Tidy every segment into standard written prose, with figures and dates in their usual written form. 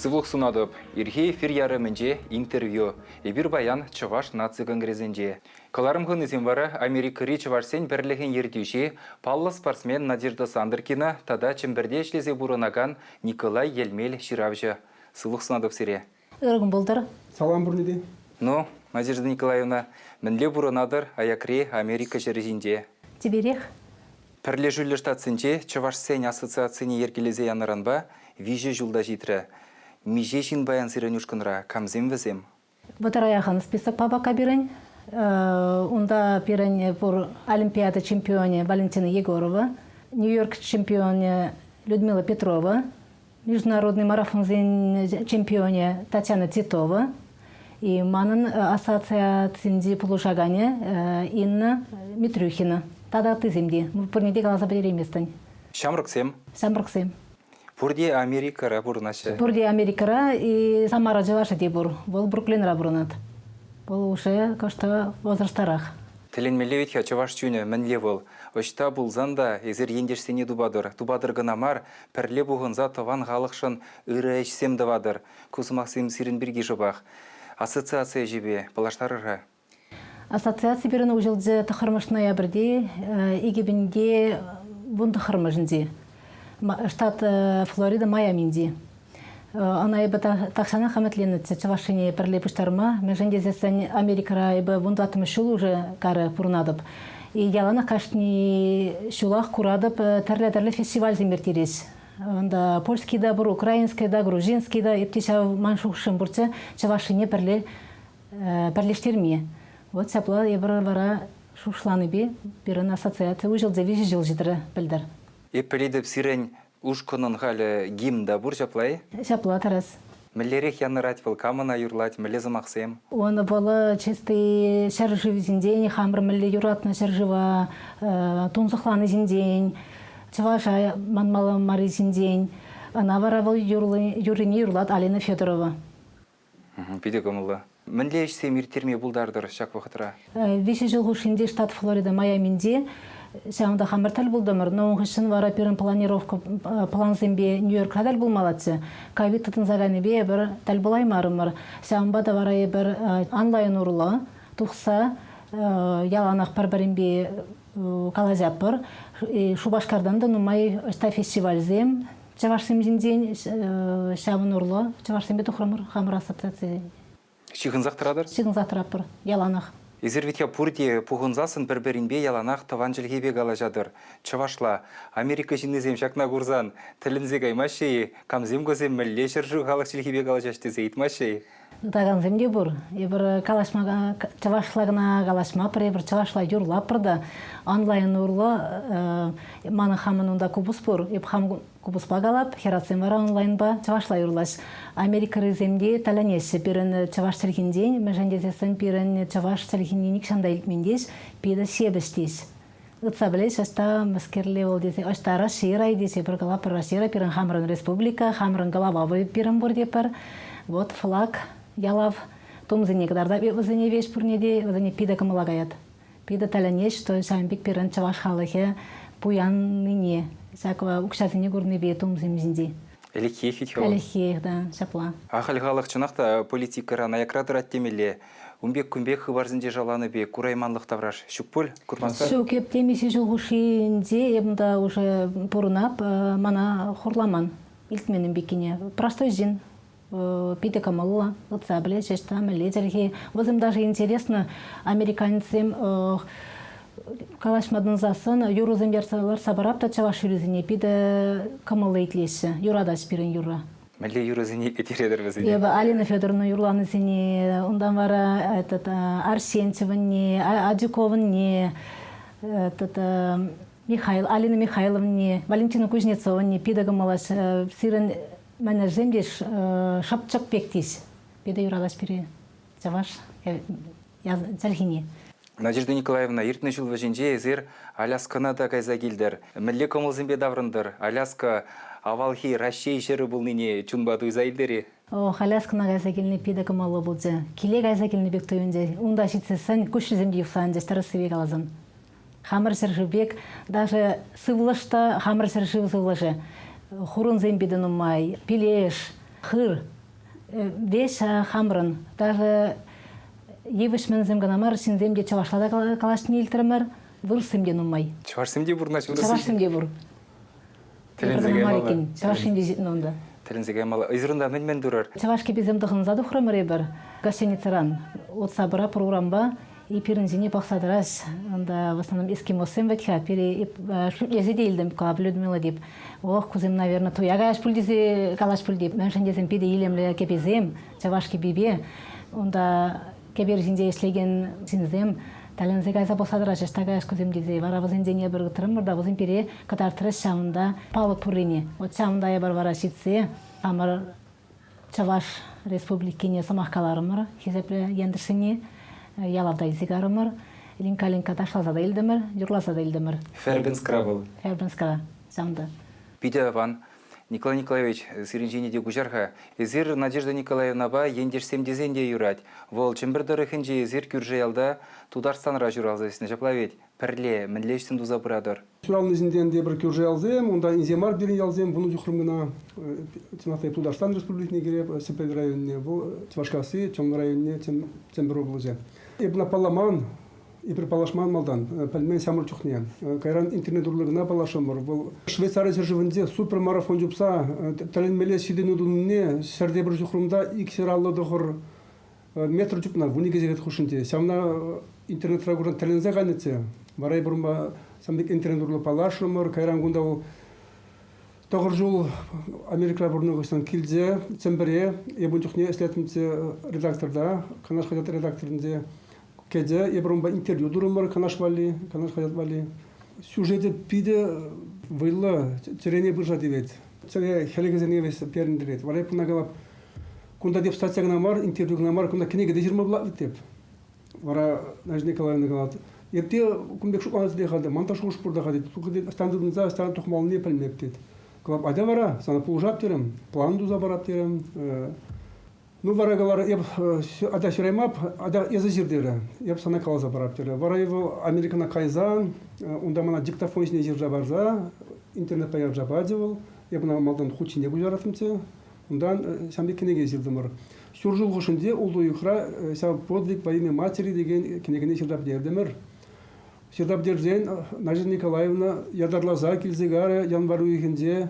Сывлық сунадып, ирхи эфир ярымынже интервью. Эбир баян Чуваш наци конгрезенже. Каларым хынызен бары Америкари Чувашсен бірліген ердюші паллы спортсмен Надежда Сандыркина тада чемберде ішлезе бұрынаган Николай Елмел Ширавжы. Сывлық сунадып сире. Өргін болдыр. Салам бұрнеде. Ну, Надежда Николаевна, мінле бұрынадыр Аякре Америка жережінде. Теберех. Пірле жүлі штатсынже Чувашсен ассоциацияны ергелезе яныранба вижі жылда житрі. Межешін баян сиренюшкынра камзем візем. Бұтыр аяғын список пабака берін. Онда берін бұр Олимпиада чемпионе Валентина Егорова, Нью-Йорк чемпионе Людмила Петрова, международный марафон чемпионе Татьяна Титова и манын ассоциациясында полушагане Инна Митрюхина. Тада тыземде. Бұрнеде қалаза білереместін. Шамрықсем? Шамрықсем. Бұрде Америкара бұрынашы? Бұрде Америкара и Самара Джаваша де бұр. Бұл Бруклинра бұрынат. Бұл уже көшті возрастарақ. Тілін мелевет Чуваш чүні мінле бол. Өшта бұл занда езір ендешсене дубадыр. Дубадыр гынамар пірле бұғынза тован ғалықшын үрі әшсем дывадыр. Кусымақсым сирін бірге жобақ. Ассоциация жебе, балаштарыға? Ассоциация берін ұжылды тұқырмыш ноябрде, егебінде бұн тұқырмышынде. Штат Флорида, Майаминде. Она ебі тақшана қаметленетті Чувашыне пірле пұштарма. Мен жендезесен Америкара ебі бұндатымы шул уже кары пұрнадып. И ялана қашны шулақ құрадып тәрлі фестиваль земертерес. Онда польский да бұр, украинский да, грузинский да, ептеша маншуқшын бұрцы Чувашыне пірлештерме. Вот сапла ебір бара шушланы бе, берін ассоциация ұжылды вежі жыл жидірі білдір. Епеледіп сирен ұшқының ғалі гимн да бұр жаплай? Жапла тарас. Мілерек янырат бұл камына юрлать, мілезім ақсем? Он был чистый шаржив зиндень, хамр мілі юратна шаржива, тунзықланы зиндень, чываша манмалы мари зиндень. Она варавал юрыне юрлат Алина Федорова. Биде көмілі. Мілі ішсем ертерме бұлдардыр шак вақытыра? Виші жылғы шынде штат Флорида, Майаминде, Сәуында хамыртал бұлдымыр, но оңғышын вара перін планировка планзембе Нью-Йорк хадал бұлмалатсы. Ковид тұтын заганы бе бір тәл бұлай марымыр. Сәуында да вара бір онлайн ұрылы, тұқса яланақ парбарин бе калазяпыр. Шубашкардан да нұмай ұста фестивальзем. Чавашсем жінден сәуын ұрылы. Чавашсем бе тұқырымыр хамыр ассоциация. Шиғын зақтырадыр? Шиғын зақтырапыр, яланақ. Изервитя пурде пуғынзасын бір-бірінбе яланақ таван жылгебе қалажадыр. Чывашла, Америка жинезем шакна курзан, тілінзе каймашей, камзем көзем мүлле шыржу қалық жылгебе қалажашты зейтмашей. Таган земде бұр. Ебір калашма, чавашлагына калашма пыр, ебір чавашла юрла пырда. Онлайн урлы, маны хамын онда кубус бұр. Еб хам кубуспа қалап, херацем вара онлайн ба чавашла юрлаш. Америка рыземде таланесі бірін чаваш тілгінден, мәжендезесін бірін чаваш тілгінден никшанда илтмендес, пейді себістес. Ұтса білес, өста мәскерле ол десе, өста Раширай десе, бір қалап Рашира, бірін Хамрын республика, Хамрын қалаба бірін бұр депір. Вот флаг. Ялав тумзыне кадарда өзіне веш пұрнеде, өзіне пида кымылагаят. Пида таланеш, что шамбек перін чаваш халыхе пуянныне. Саква укшазыне көріне бе тумзымзінде. Әліхе фитхо? Әліхе, да, шапла. Ақылғалық чынақта политикара наякрадыр әттемелі. Умбек-күмбек хыбарзінде жаланы бе курайманлық тавраш. Шүкпөл, күрманса? Шүк ептемесі жылғышынде, ебімда уже бұрынап, мана хорламан. Илтменің бекене. Простой жин. Пиде камалла, отца, блядь, что милитархи. Вот им даже интересно, американцам калашмадан засын, юрузым ярсалар сабарап та чаваш юрузыне пиде камалла итлесе, юрада спирен юра. Милли юрузыне кетередер візіне? Еба Алина Федоровна юрланы зіне, ондан вара Арсентьевне, Адюковне, Алина Михайловне, Валентина Кузнецовне, пиде камалаш сирен. Мәне земдеш шапчак пектис. Педа юралас пере. Чаваш зәлхине. Надежда Николаевна, ертіні жыл вәжінде езір Аляскана да кайза келдер. Мүлле көміл зімбе даврындыр. Аляска авалхи Рашей жері бұл нене чунбаду изайлдері. Аляскана кайза келіне педа көмалы бұлды. Келе кайза келіне бек тойынды. Онда жетсесін күші земде юқсан жастары сывек алазын. Хамыр сіржібек, даже сывлышта хамыр сіржіб сывлышы. Хурун зембеден умай, пилеш, хыр, беш хамрын, даже евішмен земганамар, синземде чавашлада калашын елтіремер, вұрсымде нумай. Чавашсемде бұр, нач вұрсы? Чавашсемде бұр. Тілінзеге малы. Чавашсемде жетінонда. Тілінзеге малы. Изрында мен дұрар. Чавашки беземдіғын заду храмыре бір. Гостиницаран, от сабыра программа, и перензине бақсадыраш. Онда в основном эскимосым ватха, пере езі дейлдім, калап Людмила деп. Ох, кузым, наверное, туяга аш пульдезе, калаш пульдеп. Мен шандезім пиде елемлі кепезем, чавашки бибе. Онда кебер жинде ешлеген синзем, талензе гайза бақсадыраш, эштага аш кузым дезе. Вара вазендене бір ғытырым, бірда вазен пере катартыраш шамында палы пуррине. Вот шамында я бар вара шитсе, амыр Чаваш республикине самахкаларымыр, хизепле ендірсіне, ялавда изигарымыр, линка-линка ташласа да илдімір, юрласа да илдімір. Фербенскара был. Фербенскара, самды. Пиде ван, Николай Николаевич, сиринжине де гужарха, зир Надежда Николаевна ба ендерсем дезенде юрать. Вол чембірдіріхінже зир күржеялда Тударстанра журалзасына жаплавет. Пірле, мінлештін дуза бұрадыр. Суралны зинденде бір күрже алзем, онда инземар бірін алзем, бұны жүхрымгына Тимофей Тударстан республикіне кереп, Сепел районіне, бұл Тивашкасы, Чоң районіне, Цембір облызе. Ебна паламан, ибір палашман малдан, пәлмен сәмір чухне. Кайран интернет ұрлығына палашымыр. Бұл Швейцария жыржывінде супермарафон жүпса, тәлінмеле сиден ұдынне, сәрде бір жүхрымда иксер аллады ғыр метр жүпна, вуни кезегет хушынте. Сәмна интернет рагуран тәлінзе ғанетсе. Барай бұрынба самдек интернет ұрлы палашымыр, кайран ғында ол тоғыр жол Америка бұрынығыстан келдзе, цембіре, ебін жүхне әслетімце редакторда, Канаш Хадят редакторінде кеде, ебұрынба интервью дұрымыр, Канаш Хадят вали. Сюжеті пиде вайлы, терене бұржа девет. Цеге хелегізен евес періндірет. Барай пұна қалап, күнда деп статьягына бар, интервьюгына бар, күнда кенеге де 20 бұлақ деп. Вара Надежда Николаевна қалады. Епте күнбек шуқаныз дейхады, монтаж құш бұрда қады. Стандартыныза стан тұқмалы не пәлмеп деді. Қалап, ада вара, сана пұлжап терім, план дұза барап терім. Ну, вара қалары, еп, ада сюраймап, ада езі жердері. Еп сана қалаза барап терім. Вара ево Американа қайзан, онда мана диктофон ішіне жер жабарза, интернет паяр жаба девол. Еп мана малдан хучине бұжаратымце. Ондан сәмбек кенеге жердімір. Сюржыл ғышынде, ол дойықра, подвиг во имя матери деген кенегіне жердап дердімір. Сирдап дерден Надежда Николаевна ядарлаза келзегары январ уйхенде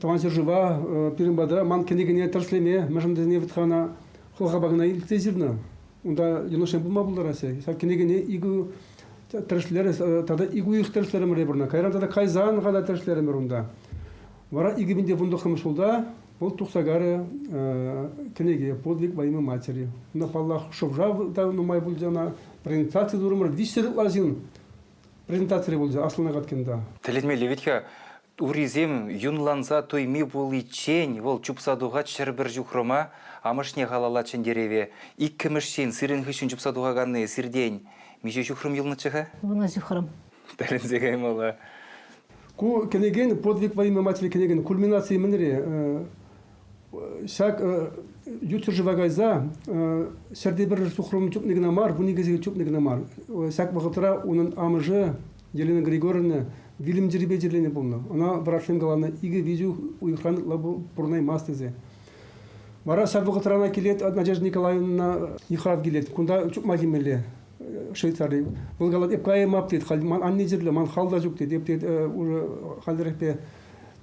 тавансер жива перембада ман кенегене тырслеме мәжімдезіне витхана хылға багына илте зирна. Онда юношен бұлма бұлдарасе. Кенегене игу тырслері, тада игу их тырслері мөрі бұрна. Кайран тада кайзан ғада тырслері мөр онда. Вара игібінде бұндықымыш олда бұл тұқсагары кенеге подвиг во имя матери. На паллах шовжав да нумай бұлдана презентация дұрымыр, вишсерік лазин презентация болды, асылына қаткенда. Тілетмелі ветке, уризем юнланза тойми болы чен, ол чупсадуға чырбір жүхрома, амышне ғалала чендереве. Иккімішчен сирен хүшін чупсадуға ғанны сирден. Меже жүхром елны чыға? Бұна жүхрым. Тәлінзеге мала. Ку кенеген, подвиг во имя матери кенеген, кульминация мінірі. Шак ютер живагайза, сәрде бір сухром чупнигна мар, бұны кезеге чупнигна мар. Шак вағытыра оның амыжы Елена Григорьевна Вильям Жеребе жерлене болны. Она врашлем галана иге визю уйхран лабу пурнай мастезе. Вара шак вағытырана келет Надежда Николаевна Ихрав келет. Кунда чупма кемеле Швейцария. Бұл галат епкайы мап дед, ман анне жерле, ман халда жүк дед, ептед уже халдерепе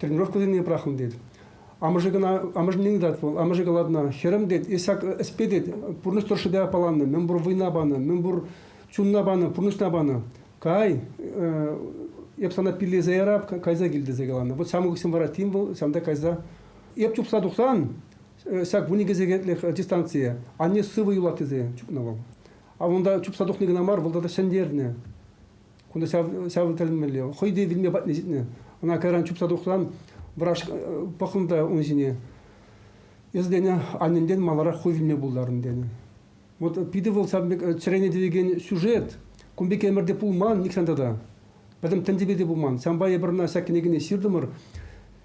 тренировка дене прахым дед. Амыжнен дат бол, амыжы галадна херем дед, есак эспе дед, пурнус торшыда паланны, мен бур война баны, мен бур чунна баны, пурнусна баны. Кай, еп сана пиле заярап, кайза гилде загаланны. Вот саму гусим варатим был, самда кайза. Еп чупса духсан, сак вуни gezegетлих дистанция, анне сывы юлатызе чупнавал. А онда чупса духнигна мар, волда да сендерне. Кунда сяв тәлмеле, хойде вилме батне зитне. Она кайран чупса духсан, враж пахында унжине. Ездене анненден малара хойвилме булдарын дене. Вот пиде был сабек чрене деген сюжет. Кумбек эмерде пулман никсандада. Бәдем тендебеде булман. Самбай ебірна сәкінегіне сирдымыр.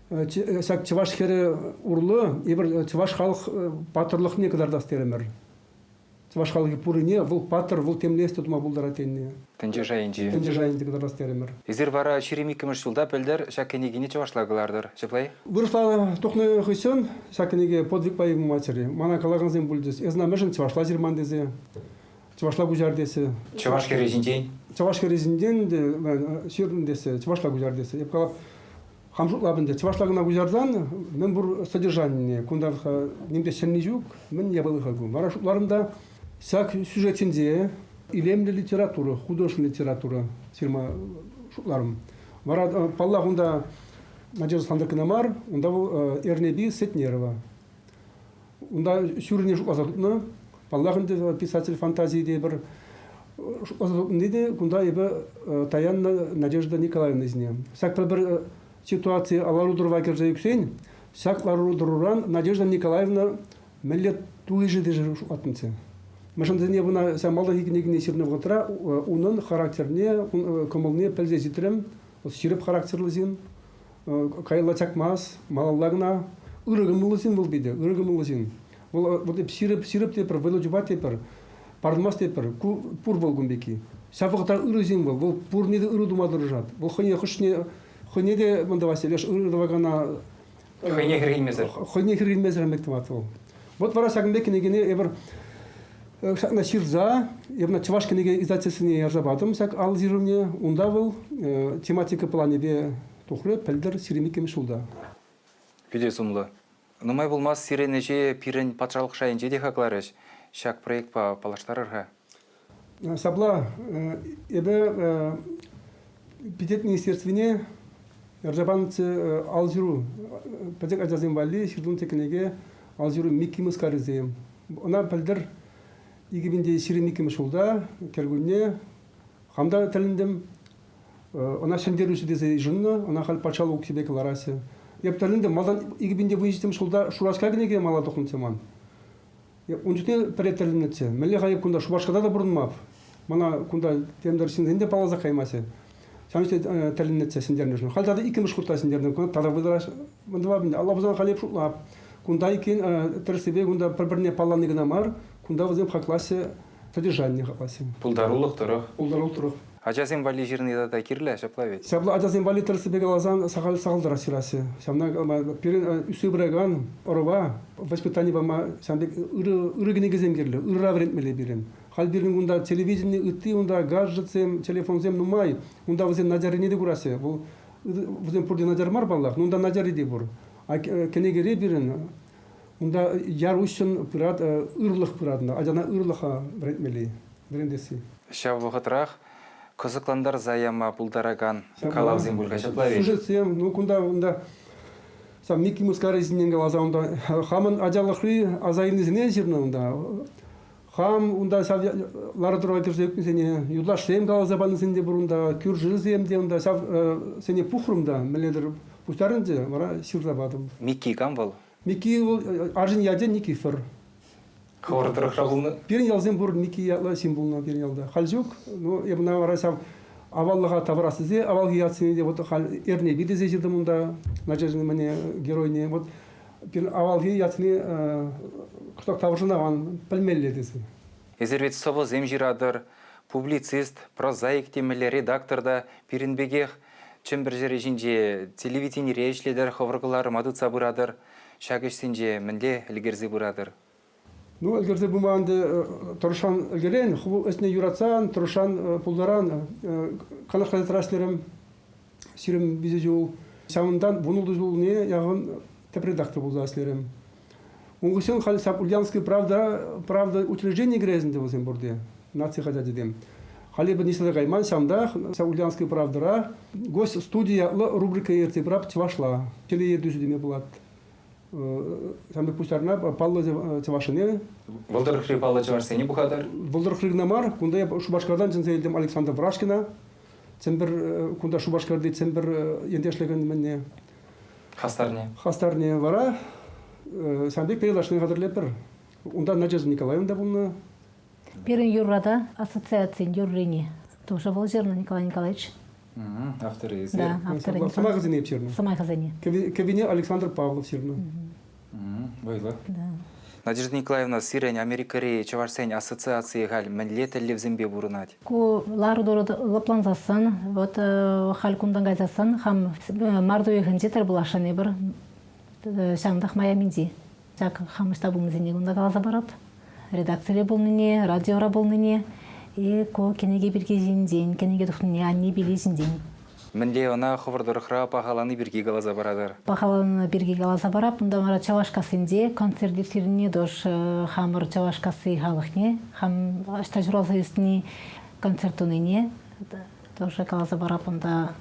Сәк чываш хері урлы, ебір чываш халық батырлық не кадар дастеремер. Чувашкалыгы пурыне, выл патыр, выл темлес тутма булдара тенне. Тенже жайынчи. Тенже жайынды кыдырас теремер. Изер вара чиремикіміш жылда пөлдер шакенегіне чавашлагылардыр. Жеплай? Выросла тухны хысын, шакенеге подвиг по его матери. Мана калаганзем бульдес. Эзна межен чувашла жирман дезе. Чувашла гужар десе. Чавашке резинтень? Чувашка резинден де, ширн десе, чувашла гужар десе. Еп калап, хамшутлабынде. Чувашлагына гужардан, мен бур содержание, кунда немде сеннижук, мен ябылыхагу. Вара шутларымда сак сюжетинде, илемли литература, художественная литература, сирма шутларым. Вара паллахунда Надежда Сандыркинамар, унда Эрнеби Сетнерова. Унда сюрне шутлазатна, паллахунда писатель фантазии де бір шутлазатна де, кунда ебе Таянна Надежда Николаевна изне. Сак бір ситуация аларудурва керже юксен, сак ларудуруран Надежда Николаевна меллет туйжи деже шутлатынцы. Машандыне буна сам малда хикинегине сирне вготра, унын характерне, көмілне пәлзе зитрем, сиреп характерлы зин, кайла чакмас, малаллагна, ырыгымылы зин был биде, ырыгымылы зин. Вот сиреп тепер, вылучубат тепер, пардмас тепер, пур был гумбеки. Сафықта ыры зин был, бұл пур неде ыры думады рыжат. Бұл хыне хышне, хыне де мында васелеш ырыдавагана... Хыне хиргенмезер. Хыне хиргенмезер мектемат был. Вот вара сагынбекинегине ебір на Ширза, я на Чувашкине издательстве ярзабатым, сак ал зирумне, унда был тематика планебе тухле пәлдер сиремикем шулда. Биде сумлы. Нумай болмас сиренеже пирен патшалық шайынче де хакларыш. Шак проект па палаштарырға. Сабла, ебе питет министерствене ярзабанцы ал зиру, пәдек ажазым вали, ширдун текінеге ал зиру миккимыз карызем. Она пәлдер игибинде сиремикем шулда, кергунне, хамда тәліндім, она шендеруші дезе жынны, она хал пачалы ук себе каларасе. Еп тәліндім, малдан игибинде выйстем шулда шурашка генеге мала тоқынцеман. Унчутне пәрет тәліндетсе, мәлі ғайып күнда шубашқада да бұрынмап. Мана күнда темдер сенденде палаза қаймасы. Самыште тәліндетсе сендеріне жын. Халда да икеміш құрта сендеріне, күнда тада бұдыраш, Алла бұзан қалеп шутлап. Күнда икен тірсебе, күнда бір-біріне паланы гына мар, күнда вызем хакласе содержание хакласе. Пулдарулық тұрық. Пулдарулық тұрық. Ажазем вали жирны да кирлі, шапла ведь. Сабла ажазем вали тірсебе галазан сағалдыра сирасы. Самна перен үсі біраган, орова, воспитание бама, самбек ұрыгіне кезем керлі, ұрыра врентмеле берен. Хал берін күнда телевидение үтті, күнда гаджетсем, телефонзем нумай, күнда вызем наджарыне де күрасы. Вызем пұрде наджар мар баллах, күнда наджары де бұр. Кенегере берін, Унда яр үшін пырат, ырлық пыратында, ажана ырлыға бретмели, брендесі. Шав вғытрақ, қызықландар заяма бұлдараган калавзин бұлға шапла ведь. Сужетсем, ну күнда, сам Микки Мускары зінен қалаза, унда, хамын ажалықлы азайынызіне жерні, унда. Хам, унда, лары тұрға керсе өкпесене, юдлашсем қалаза банысынде бұрында, күржіземде, унда, сене пухрымда, меледір пустарынды, мара сирда бадым. Микки кам был? Микки аржын яден Никифор. Хавардырық жабылны? Перен ялзен бұр Микки ялла символына перен ялда. Халжук, ну, ебіна варасам аваллыға табырасызе, авалғы ятсыне де, вот хал эрне бидезе жерді мұнда, Надеждың мәне геройне, вот авалғы ятсыне құтақ табыршына ван пілмелі десі. Ezervet сово земжирадыр, публицист, прозаик темелі редакторда пиренбегех, чем бір жері жинже телевидение ешледер, ховырғылар мадыца бұрадыр, шагышсенже мінле ілгерзе бұрадыр. Ну, ілгерзе бұмағанды тұрышан ілгерен, құбы өсіне юратсан, тұрышан пұлдаран, қанақлады траслерім, сирім бизе жол, самындан бұнылды жол не, яғын тәп редактор бұлды аслерім. Оңғысен қалысап Ульяновская правда учреждение грязінде болсен бұрды, нация қажа дедем. Халебі несілі ғайман самда, Ульяновская правдара, гость студия рубрика ерте прап Чувашла. Теле ерді жүдеме болады. Самбек пустарына Паллы Чувашыне. Волдырықры Паллы Чувашсене бұқадар? Волдырықрыгна мар, күнда Шубашкардан жынса елдем Александр Врашкина. Цембір, күнда Шубашкарды цембір ендешлеген менне. Хастарне вара. Самбек передашыны қадырлеп бір. Онда Надежда Николаевна бұлны. Перен юррада ассоциация юррини. Тоже был жирный Николай Николаевич. Авторы. Да, авторы. Сама хазине псирна. Сама хазине. Кабине Александр Павлов сирна. Вайлы. Да. Надежда Николаевна, сирень Америкари чавашсен ассоциации галь мәнле телевзембе бурунать. Ку лардор лапланзасын, вот халькундан газасын, хам марду ихынжетер булашаны бір шамдах маяминди. Жак хамышта булмызыне гунда каласа барап. Редакцияле болныне, радиора болныне, и ко кенеге бирге жинден, кенеге тухныне анне били жинден. Мәнле она ховардырықра пағаланы бірге галаза барадыр. Пахаланы бирге каласа барап, мында мара чавашкасынде концерттирне дош хамыр чавашкасы халыхне, хам стажировка үстіне концертуныне, тоже каласа барап, мында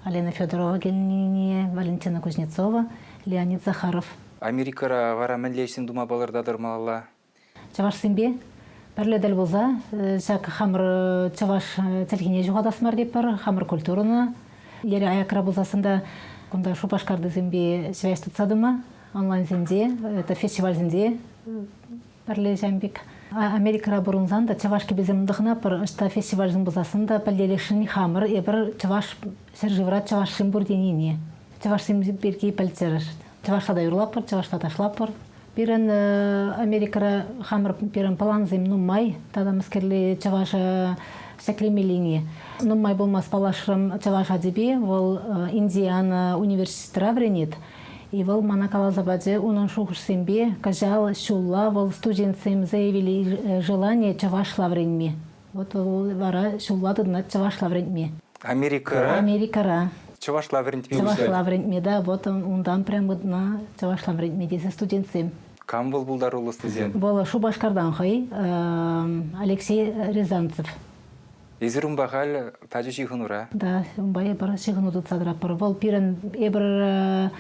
Алена Федорова гелнине, Валентина Кузнецова, Леонид Захаров. Америкара вара мәнлешсін дума балырдадыр малала. Чаваш симбе, перледел болса, жак хамыр чаваш телгене жуғадасмар деп бар, хамыр культураны. Ері аякра болсасында, кунда шупашкарды симбе связь тұтсадыма, онлайн зінде, это фестиваль зінде, перле жамбек. Америкара бұрынзан да чавашки безімдіғына бір ұшта фестиваль зін болсасында, пәлделешін хамыр, ебір чаваш серживрат чаваш шимбур деніне. Чаваш симберге пәлтер. Чавашта да юрлап бар, чавашта ташлап бар. Пирен Америкара хамыр пирен паланзым нумай, тада міскерлі чаваш сәклемеліне. Нумай болмас палашырым чаваш адеби, ол Индиана университетра вренет. И ол мана калазабаде унон шухшсембе, кажал шулла, ол студентсем заявили желание чавашла вренме. Вот вара шулла дыднат чавашла вренме. Америкара. Чавашла вренме. Чавашла вренме, да, вот ондан прямо на чавашла вренме, десе студентсем. Кам был булдар улы студент? Был Шубашкардан хай, Алексей Рязанцев. Изирум бағал тажы жиғынура? Да, бай бар жиғынуды цадрапыр. Вол пирен ебір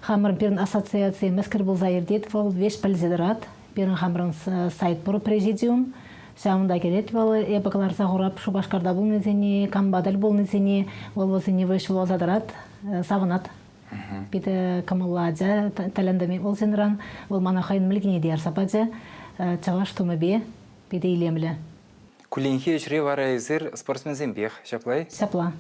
хамыр пирен ассоциация мәскір бұл зайырдет, вол веш пәлзедірат. Пирен хамырын сайт бұры президиум. Шамында келет, вол ебіғылар зағырап Шубашкарда бұл незене, Камбадал бұл незене, вол возыне веш вол задырат, савынат. Биді камылладжа, тәлендеме ол зенран, вол мана хайын мүлгіне дейір сападжа, чаваш тумыбе, биді илемлі. Кулинхи үшіре вара езір спортсмен зембех, шаплай? Шапла.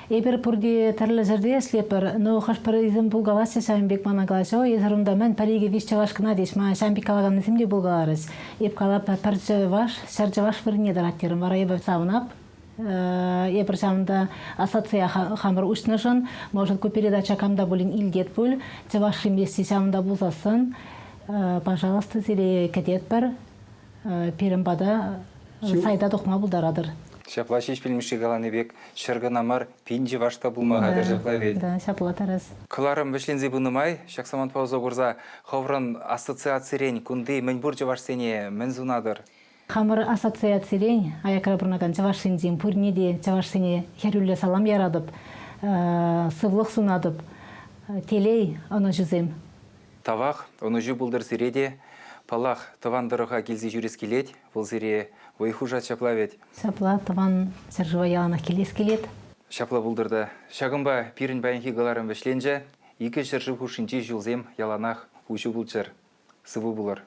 Ебір пұрде тәрлі жерде слепір, но қаш бір изім бұлғаласы шамбек мана қалашы, езірімді мен пәлеге виш чавашкына деш, ма шамбек қалаған ізімде бұлғаларыз. Еп қалап пәр чаваш, шар чаваш віріне дараттерім, вара ебір савынап. Ебір шамында ассоция хамыр ұшнышын, может, ку передача камда болин илдет бұл, чаваш шимбесі шамында бұлзасын, пожалуйста, зеле кәдет бір, перім бада сайда тұқма бұлдарадыр. Шапла шеш білміші қаланы бек, шырғын амар пинжі вашта бұлмағадыр жаплай бейді. Да, шапла тарас. Кыларым бішлензе бұнымай, шақсаман пауза ғырза, ховрын ассоциациярен күнді мәнбұр жавашсене мәнзунадыр. Хамыр ассоциациярен, аякара бұрнаган жавашсензен пұрнеде жавашсене хәрүлі салам ярадып, сывлық сунадып, телей оны жүзем. Тавақ, оны жу бұлдыр зіреде, палақ тавандырыға келзі жүрес келет, бұл зіре ойхужат шапла вет. Шапла, таван сәржіва яланақ келес келет. Шапла бұлдырды. Шағымба пирін бәйінгі ғаларым вешленже, екі шыржы хушинчи жүлзем яланақ ұшу бұлчыр. Сывы бұлыр.